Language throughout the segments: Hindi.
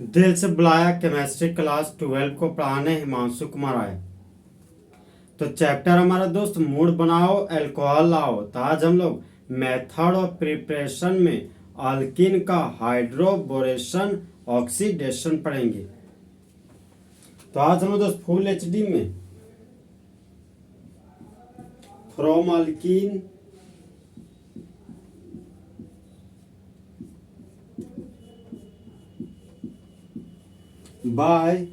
दिल से बुलाया केमिस्ट्री क्लास 12 को पढ़ाने हिमांशु कुमार आए। तो चैप्टर हमारा दोस्त मूड बनाओ अल्कोहल लाओ। तो आज हम लोग मेथड ऑफ प्रिपरेशन में अल्किन का हाइड्रोबोरेशन ऑक्सीडेशन पढ़ेंगे। तो आज हम लोग दोस्त फुल एचडी में from alkene by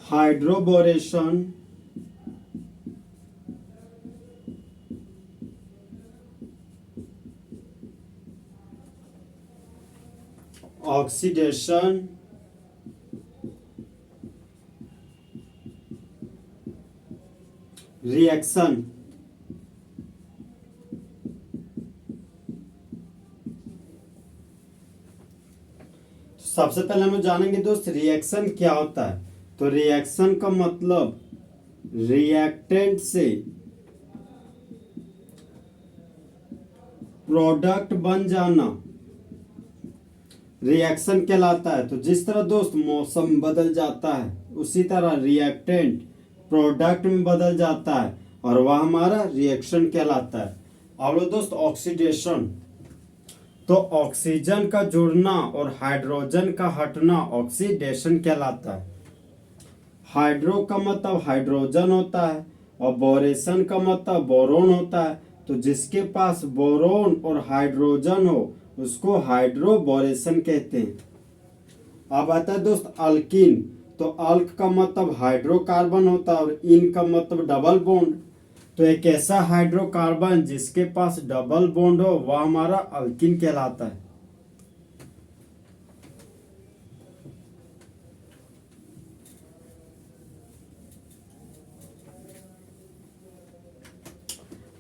hydroboration oxidation reaction सबसे पहले हम जानेंगे दोस्त रिएक्शन क्या होता है। तो रिएक्शन का मतलब रिएक्टेंट से प्रोडक्ट बन जाना रिएक्शन कहलाता है। तो जिस तरह दोस्त मौसम बदल जाता है उसी तरह रिएक्टेंट प्रोडक्ट में बदल जाता है और वह हमारा रिएक्शन कहलाता है। अब लो दोस्त ऑक्सीडेशन। तो ऑक्सीजन का जुड़ना और हाइड्रोजन का हटना ऑक्सीडेशन कहलाता है। हाइड्रो का मतलब हाइड्रोजन होता है और बोरेशन का मतलब बोरोन होता है। तो जिसके पास बोरोन और हाइड्रोजन हो उसको हाइड्रोबोरेशन कहते हैं। अब आता है दोस्त अल्किन। तो अल्क का मतलब हाइड्रोकार्बन होता है और इन का मतलब डबल बॉन्ड। तो एक ऐसा हाइड्रोकार्बन जिसके पास डबल बॉन्ड हो वह हमारा अल्किन कहलाता है।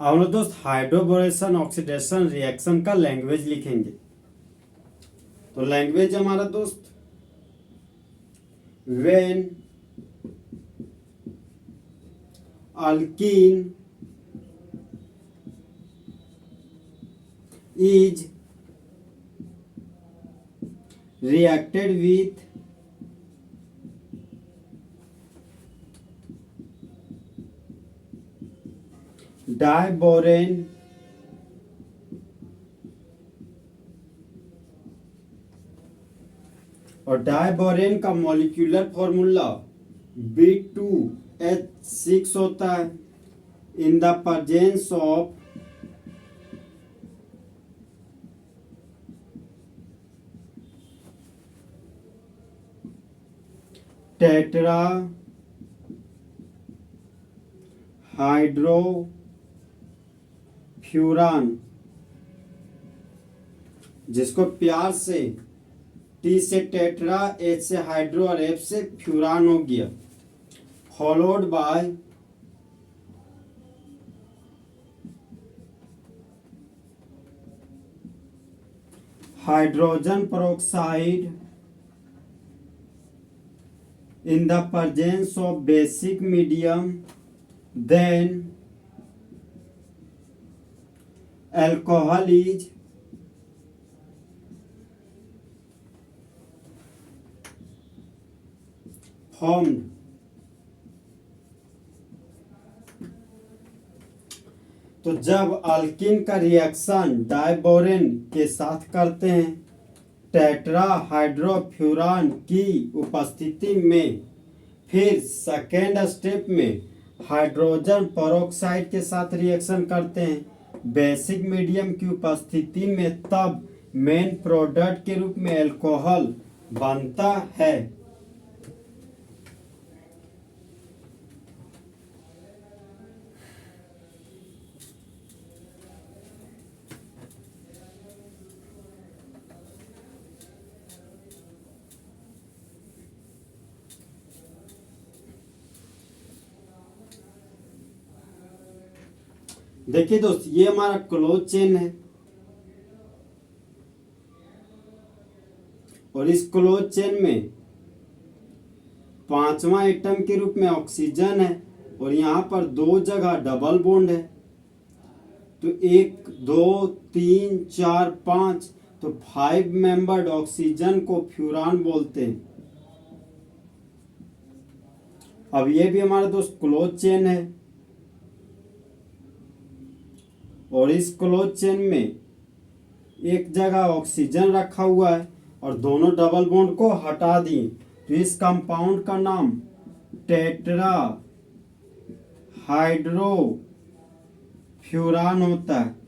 अब लोग दोस्त हाइड्रोबोरेशन ऑक्सीडेशन रिएक्शन का लैंग्वेज लिखेंगे। तो लैंग्वेज हमारा दोस्त when alkene is reacted with diborane और डाइबोरेन का मॉलिक्यूलर फॉर्मूला B2H6 होता है in the presence of tetrahydrofuran, जिसको प्यार से टी से टेट्रा, एच से हाइड्रो और एफ से फ्यूरान हो गया। Followed by hydrogen peroxide in the presence of basic medium, then alcohol is formed। तो जब अल्किन का रिएक्शन डाइबोरेन के साथ करते हैं टेट्रा हाइड्रोफ्यूरान की उपस्थिति में, फिर सेकेंड स्टेप में हाइड्रोजन पेरोक्साइड के साथ रिएक्शन करते हैं बेसिक मीडियम की उपस्थिति में, तब मेन प्रोडक्ट के रूप में अल्कोहल बनता है। देखिए दोस्त ये हमारा क्लोज चेन है और इस क्लोज चेन में पांचवा एटम के रूप में ऑक्सीजन है और यहाँ पर दो जगह डबल बॉन्ड है। तो 1 2 3 4 5, तो 5 मेंबर्ड ऑक्सीजन को फ्यूरान बोलते हैं। अब ये भी हमारा दोस्त क्लोज चेन है, और इस क्लोज चेन में एक जगह ऑक्सीजन रखा हुआ है और दोनों डबल बॉन्ड को हटा दिए, तो इस कंपाउंड का नाम टेट्रा हाइड्रो फ्यूरान होता है।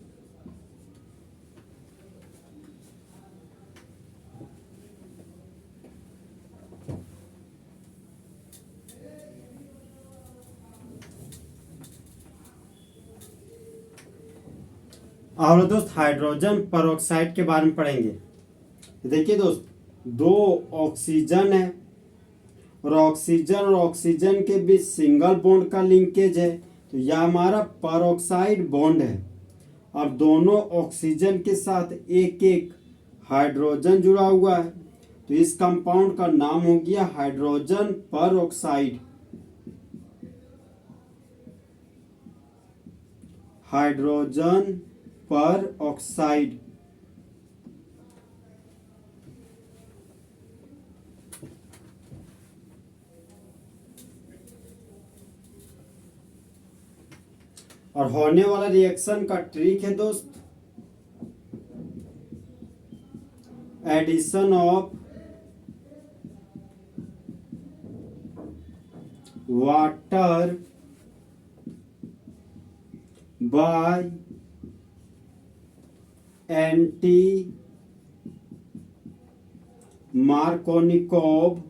और दोस्त हाइड्रोजन परऑक्साइड के बारे में पढ़ेंगे। देखिए दोस्त, दो ऑक्सीजन है और ऑक्सीजन के बीच सिंगल बॉन्ड का लिंकेज है, तो यह हमारा परऑक्साइड बॉन्ड है। अब दोनों ऑक्सीजन के साथ एक एक हाइड्रोजन जुड़ा हुआ है, तो इस कंपाउंड का नाम हो गया हाइड्रोजन परऑक्साइड। Hydrogen peroxide. और होने वाला रिएक्शन का ट्रिक है दोस्त, addition of water by anti Markovnikov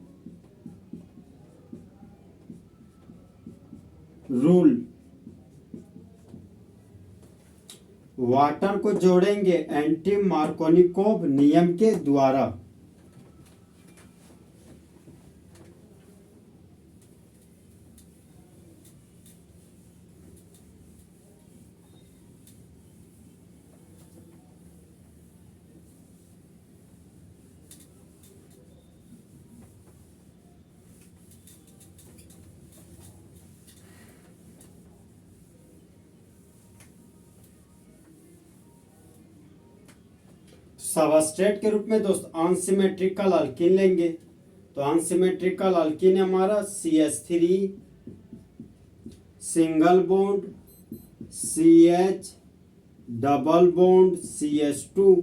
rule. Water को जोड़ेंगे एंटी मार्कोनिकोव नियम के द्वारा। सबस्ट्रेट के रूप में दोस्त अनसिमेट्रिकल अल्कीन लेंगे, तो अनसिमेट्रिकल अल्कीन हमारा CH3 single bond CH double bond CH2,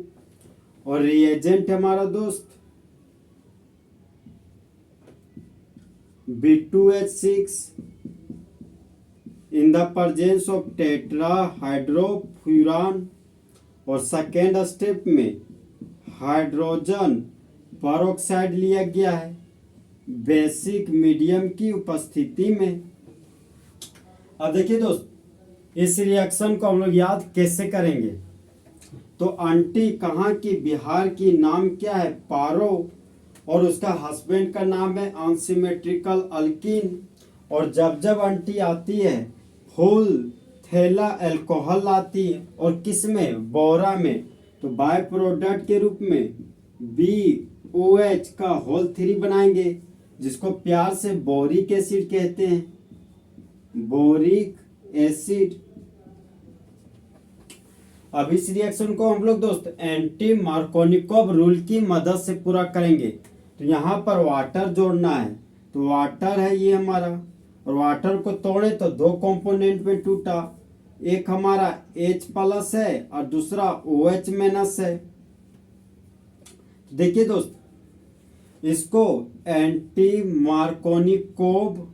और रिएजेंट हमारा दोस्त B2H6 in the presence of tetrahydrofuran. और सेकेंड स्टेप में हाइड्रोजन परऑक्साइड लिया गया है बेसिक मीडियम की उपस्थिति में। अब देखिए दोस्त, इस रिएक्शन को हम लोग याद कैसे करेंगे। तो आंटी कहाँ की, बिहार की, नाम क्या है पारो, और उसका हस्बैंड का नाम है अनसिमेट्रिकल अल्कीन। और जब जब आंटी आती है फुल थैला अल्कोहल लाती है, और किस में, बोरा में, तो बाय प्रोडक्ट के रूप में BOH का होल 3 बनाएंगे, जिसको प्यार से बोरिक एसिड कहते हैं, बोरिक एसिड। अब इस रिएक्शन को हम लोग दोस्त एंटी मार्कोनिकोव रूल की मदद से पूरा करेंगे। तो यहाँ पर वाटर जोड़ना है, तो वाटर है ये हमारा, और वाटर को तोड़े तो दो कंपोनेंट में टूटा, एक हमारा H+ है और दूसरा OH- है। देखिए दोस्त, इसको एंटी मार्कोनिकोव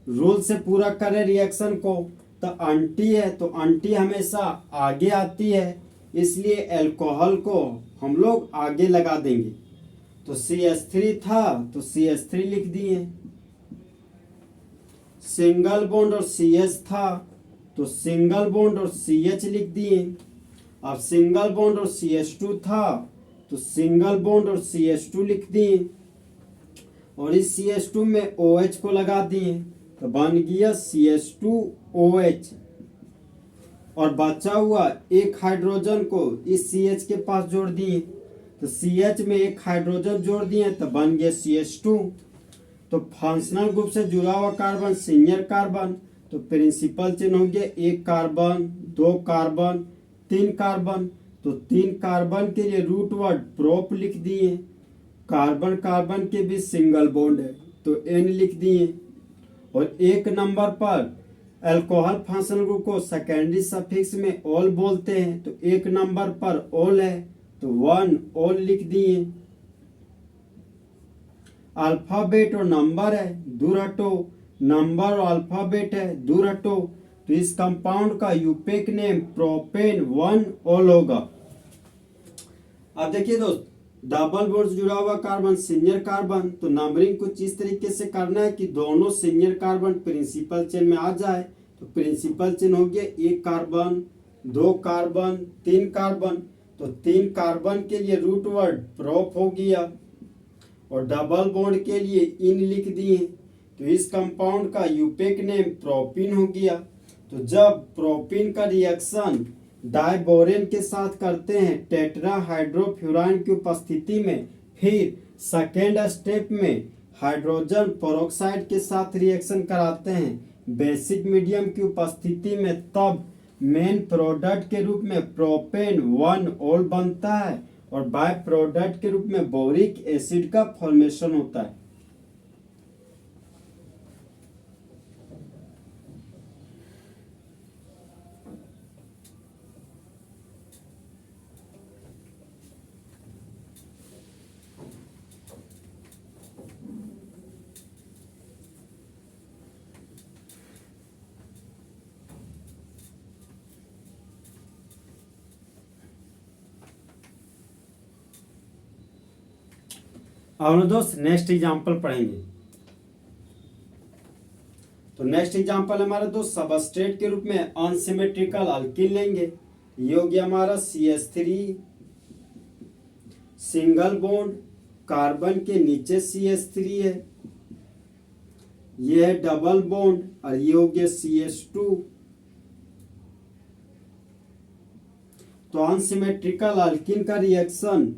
रूल से पूरा करें रिएक्शन को, तो आंटी है तो आंटी हमेशा आगे आती है, इसलिए अल्कोहल को हम लोग आगे लगा देंगे। तो CH3 था तो CH3 लिख दिए, सिंगल बॉन्ड और CH था तो सिंगल बॉन्ड और CH लिख दिए। अब सिंगल बॉन्ड और CH2 था तो सिंगल बॉन्ड और CH2 लिख दिए, और इस CH2 में OH को लगा दिए, तो बन गया CH2OH। और बचा हुआ एक हाइड्रोजन को इस CH के पास जोड़ दिए, तो CH में एक हाइड्रोजन जोड़ दिए तो बन गया CH2। तो फंक्शनल ग्रुप से जुड़ा हुआ कार्बन सीनियर कार्बन, तो प्रिंसिपल चिन्ह हो गया 1 कार्बन 2 कार्बन 3 कार्बन, तो 3 कार्बन के लिए रूट वर्ड प्रोप लिख दिए। कार्बन कार्बन के बीच सिंगल बॉन्ड है तो N लिख दिए। और 1 नंबर पर अल्कोहल फंक्शनल ग्रुप को सेकेंडरी सफिक्स में ऑल बोलते हैं तो 1 नंबर पर ऑल है तो 1 ऑल लिख दिए। अल्फाबेट और नंबर है, दूर हटो। नंबर और अल्फाबेट है, दूर हटो। तो इस कंपाउंड का यूपेक नेम प्रोपेन 1 ऑल होगा। अब देखिए दोस्त, डबल बॉन्ड से जुड़ा हुआ कार्बन सीनियर कार्बन, तो नंबरिंग कुछ इस तरीके से करना है कि दोनों सीनियर कार्बन प्रिंसिपल चेन में आ जाए। तो प्रिंसिपल चेन हो गया 1 कार्बन, 2 कार्बन, 3 कार्बन। तो 3 कार्बन के लिए रूट वर्ड प्रोप हो गया और डबल बॉन्ड के लिए इन लिख दिए। तो इस कंपाउंड का यूपेक नेम प्रोपिन हो गया। तो जब प्रोपिन का रिएक्शन डाइबोरेन के साथ करते हैं टेट्राहाइड्रोफ्यूरान की उपस्थिति में, फिर सेकेंड स्टेप में हाइड्रोजन पेरोक्साइड के साथ रिएक्शन कराते हैं बेसिक मीडियम की उपस्थिति में, तब मेन प्रोडक्ट के रूप में प्रोपेन 1 ऑल बनता है और बाय प्रोडक्ट के रूप में बोरिक एसिड का फॉर्मेशन होता है। और दोस्त नेक्स्ट एग्जांपल पढ़ेंगे। तो नेक्स्ट एग्जांपल हमारा दोस्त सबस्ट्रेट के रूप में अनसिमेट्रिकल अल्किल लेंगे। ये हो गया हमारा CH3 सिंगल बॉन्ड, कार्बन के नीचे CH3 है, ये है डबल बॉन्ड और ये हो गया CH2। तो अनसिमेट्रिकल अल्किन का रिएक्शन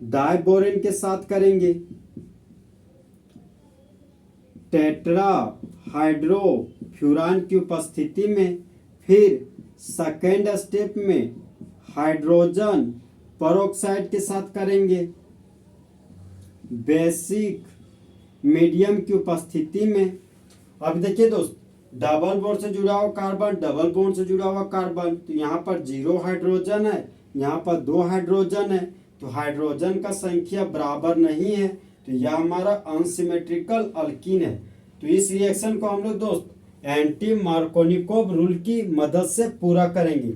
डाइबोरेन के साथ करेंगे टेट्रा हाइड्रोफ्यूरान की उपस्थिति में, फिर सेकेंड स्टेप में हाइड्रोजन पेरोक्साइड के साथ करेंगे बेसिक मीडियम की उपस्थिति में। अब देखिए दोस्त, डबल बॉन्ड से जुड़ा हुआ कार्बन, डबल बॉन्ड से जुड़ा हुआ कार्बन, तो यहाँ पर 0 हाइड्रोजन है, यहाँ पर 2 हाइड्रोजन है, तो हाइड्रोजन का संख्या बराबर नहीं है, तो यह हमारा अनसिमेट्रिकल अल्कीन है। तो इस रिएक्शन को हम लोग दोस्त एंटी मार्कोनिकोव रूल की मदद से पूरा करेंगे।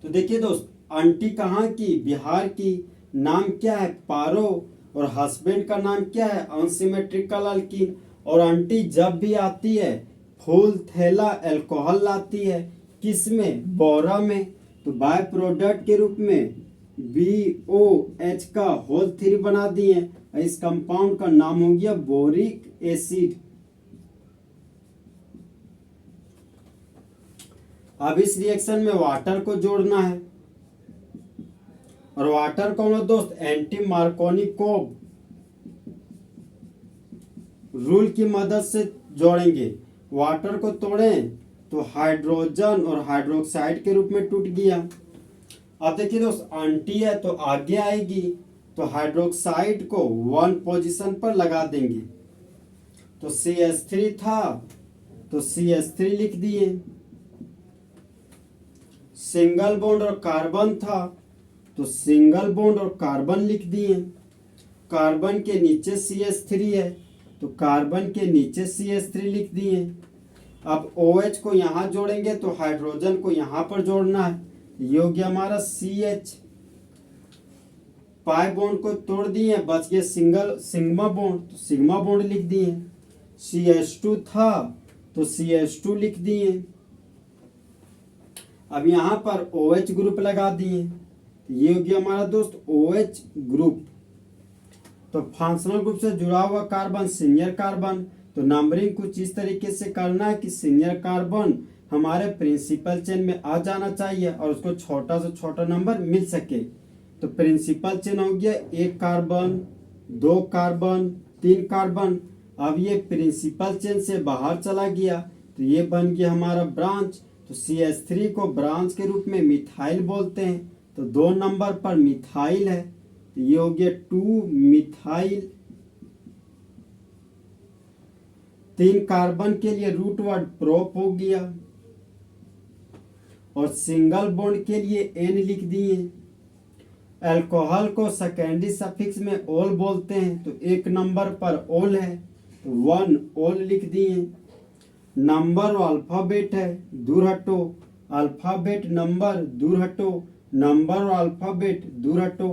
तो देखिए दोस्त, आंटी कहाँ की? बिहार की। नाम क्या है? पारो। और हस्बैंड का नाम क्या है? Unsymmetrical alkyne. और आंटी जब भी आती है फुल थैला अल्कोहल लाती है, किसमें? बोरा में। तो बाय प्रोडक्ट के रूप में BOH का होल 3 बना दिए। इस कंपाउंड का नाम हो गया बोरिक एसिड। अब इस रिएक्शन में वाटर को जोड़ना है और वाटर को हम लोग दोस्त एंटी मार्कोनिकोव रूल की मदद से जोड़ेंगे। वाटर को तोड़ें तो हाइड्रोजन और हाइड्रोक्साइड के रूप में टूट गया। अब देखिए दोस्त, आंटी है तो आगे आएगी, तो हाइड्रोक्साइड को 1 पोजीशन पर लगा देंगे। तो CH3 था तो CH3 लिख दिए। सिंगल बॉन्ड और कार्बन था तो सिंगल बॉन्ड और कार्बन लिख दिए। कार्बन के नीचे CH3 है तो कार्बन के नीचे CH3 लिख दिए। अब OH को यहाँ जोड़ेंगे तो हाइड्रोजन को यहाँ पर जोड़ना है। ये हो गया हमारा CH। पाई बॉन्ड को तोड़ दिए, बच गया सिग्मा बॉन्ड, तो सिग्मा बॉन्ड लिख दिए। CH2 था तो CH2 लिख दिए। अब यहाँ पर OH ग्रुप लगा दिए, ये हो गया हमारा दोस्त OH ग्रुप। तो फंक्शनल ग्रुप से जुड़ा हुआ कार्बन सीनियर कार्बन, तो नंबरिंग कुछ इस तरीके से करना है कि सीनियर कार्बन हमारे प्रिंसिपल चेन में आ जाना चाहिए और उसको छोटा से छोटा नंबर मिल सके। तो प्रिंसिपल चेन हो गया 1 कार्बन, 2 कार्बन, 3 कार्बन। अब ये प्रिंसिपल चेन से बाहर चला गया तो ये बन गया हमारा ब्रांच। तो CH3 को ब्रांच के रूप में मिथाइल बोलते हैं। तो 2 नंबर पर मिथाइल है, तो ये हो गया 2 मिथाइल। 3 कार्बन के लिए रूट वर्ड प्रोप हो गया, और सिंगल बॉन्ड के लिए N लिख दिए। अल्कोहल को सेकेंडरी सफिक्स में ओल बोलते हैं, तो 1 नंबर पर ओल है, तो 1 ओल लिख दिए। नंबर अल्फाबेट है, दूर हटो, अल्फाबेट नंबर दूर हटो, नंबर और अल्फाबेट दूर हटो।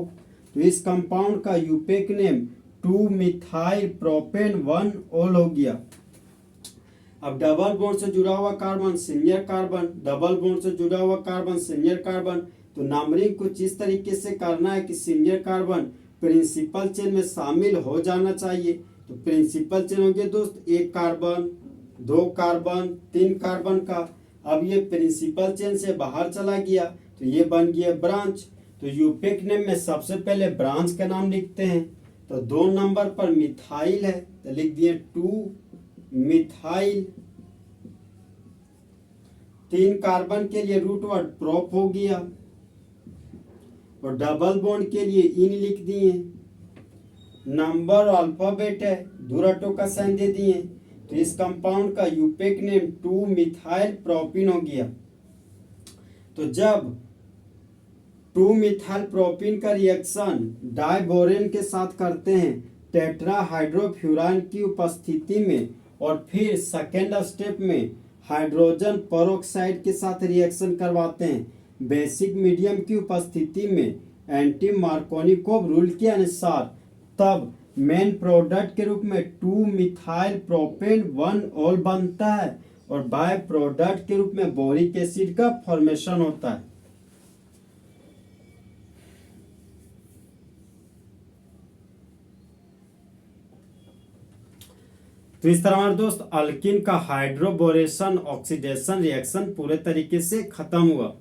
तो इस कंपाउंड का यूपेक नेम 2 मिथाइल प्रोपेन 1 ओल हो गया। अब डबल बॉन्ड से जुड़ा हुआ carbon senior carbon, double bond से जुड़ा हुआ कार्बन सीनियर कार्बन, तो नंबरिंग कुछ इस तरीके से करना है कि सीनियर कार्बन प्रिंसिपल चेन में शामिल हो जाना चाहिए। तो प्रिंसिपल चेन हो गया दोस्त 1 कार्बन, 2 कार्बन, 3 कार्बन का। अब ये प्रिंसिपल चेन से बाहर चला गया, तो ये बन गया ब्रांच। तो यूपेक नेम में सबसे पहले ब्रांच का नाम लिखते हैं। तो 2 नंबर पर मिथाइल है, तो लिख दिए 2 मिथाइल। 3 कार्बन के लिए रूट वर्ड प्रोप हो गया, और डबल बॉन्ड के लिए इन लिख दिए। नंबर अल्फाबेट है, दूरटो का साइन दे दिए। तो इस कंपाउंड का यूपेक नेम 2 मिथाइल प्रोपिन हो गया। तो जब 2 मिथाइल प्रोपिन का रिएक्शन डाइबोरेन के साथ करते हैं टेट्राहाइड्रोफ्यूरान की उपस्थिति में, और फिर सेकेंड स्टेप में हाइड्रोजन पेरोक्साइड के साथ रिएक्शन करवाते हैं बेसिक मीडियम की उपस्थिति में एंटी मार्कोनिकोव रूल के अनुसार, तब मेन प्रोडक्ट के रूप में 2 मिथाइल प्रोपेन 1 ओल बनता है, और बाय प्रोडक्ट के रूप में बोरिक एसिड का फॉर्मेशन होता है। तो इस तरह हमारे दोस्त अल्किन का हाइड्रोबोरेशन ऑक्सीडेशन रिएक्शन पूरे तरीके से खत्म हुआ।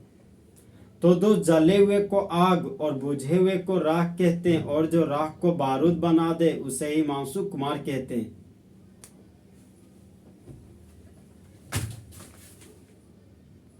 तो दो जले हुए को आग और बुझे हुए को राख कहते हैं, और जो राख को बारूद बना दे उसे ही हिमांशु कुमार कहते हैं।